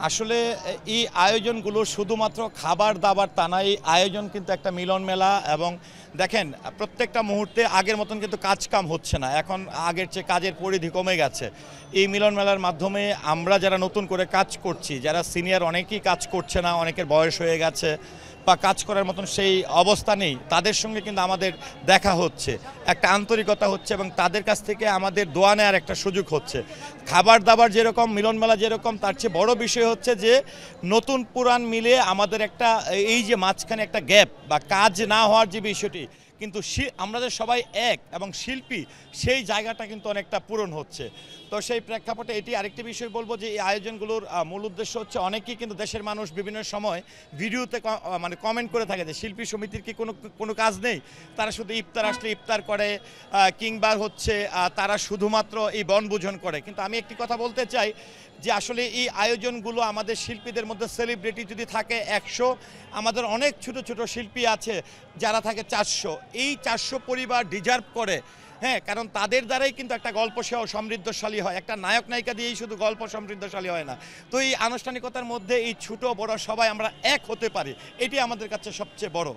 আসলে এই আয়োজনগুলো শুধুমাত্র খাবার দাবার তা না, এই আয়োজন কিন্তু একটা মিলন মেলা। এবং দেখেন প্রত্যেকটা মুহূর্তে আগের মতন কিন্তু কাজ কাম হচ্ছে না, এখন আগের চেয়ে কাজের পরিধি কমে গেছে। এই মিলন মেলার মাধ্যমে আমরা যারা নতুন করে কাজ করছি, যারা সিনিয়র অনেকেই কাজ করছে না, অনেকের বয়স হয়ে গেছে বা কাজ করার মতন সেই অবস্থা নেই, তাদের সঙ্গে কিন্তু আমাদের দেখা হচ্ছে, একটা আন্তরিকতা হচ্ছে এবং তাদের কাছ থেকে আমাদের দোয়া নেওয়ার একটা সুযোগ হচ্ছে। খাবার দাবার যেরকম, মিলন মেলা যেরকম, তার চেয়ে বড় বিষয় হচ্ছে যে নতুন পুরান মিলে আমাদের একটা এই যে মাঝখানে একটা গ্যাপ বা কাজ না হওয়ার যে বিষয়টি, কিন্তু আমাদের সবাই এক এবং শিল্পী, সেই জায়গাটা কিন্তু অনেকটা পূরণ হচ্ছে। তো সেই প্রেক্ষাপটে এটি আরেকটি বিষয় বলবো যে এই আয়োজনগুলোর মূল উদ্দেশ্য হচ্ছে, অনেকেই কিন্তু দেশের মানুষ বিভিন্ন সময় ভিডিওতে মানে কমেন্ট করে থাকে যে শিল্পী সমিতির কি কোনো কাজ নেই, তারা শুধু ইফতার আসলে ইফতার করে, কিংবা হচ্ছে তারা শুধুমাত্র এই বনভোজন করে। কিন্তু আমি একটি কথা বলতে চাই যে আসলে এই আয়োজনগুলো আমাদের শিল্পীদের মধ্যে সেলিব্রিটি যদি থাকে 100, আমাদের অনেক ছোট ছোট শিল্পী আছে যারা থাকে 400। এই 400 পরিবার ডিজার্ভ করে, হ্যাঁ, কারণ তাদের দ্বারাই কিন্তু একটা গল্প সহ সমৃদ্ধশালী হয়। একটা নায়ক নায়িকা দিয়েই শুধু গল্প সমৃদ্ধশালী হয় না। তো এই আনুষ্ঠানিকতার মধ্যে এই ছোট বড় সবাই আমরা এক হতে পারি, এটি আমাদের কাছে সবচেয়ে বড়।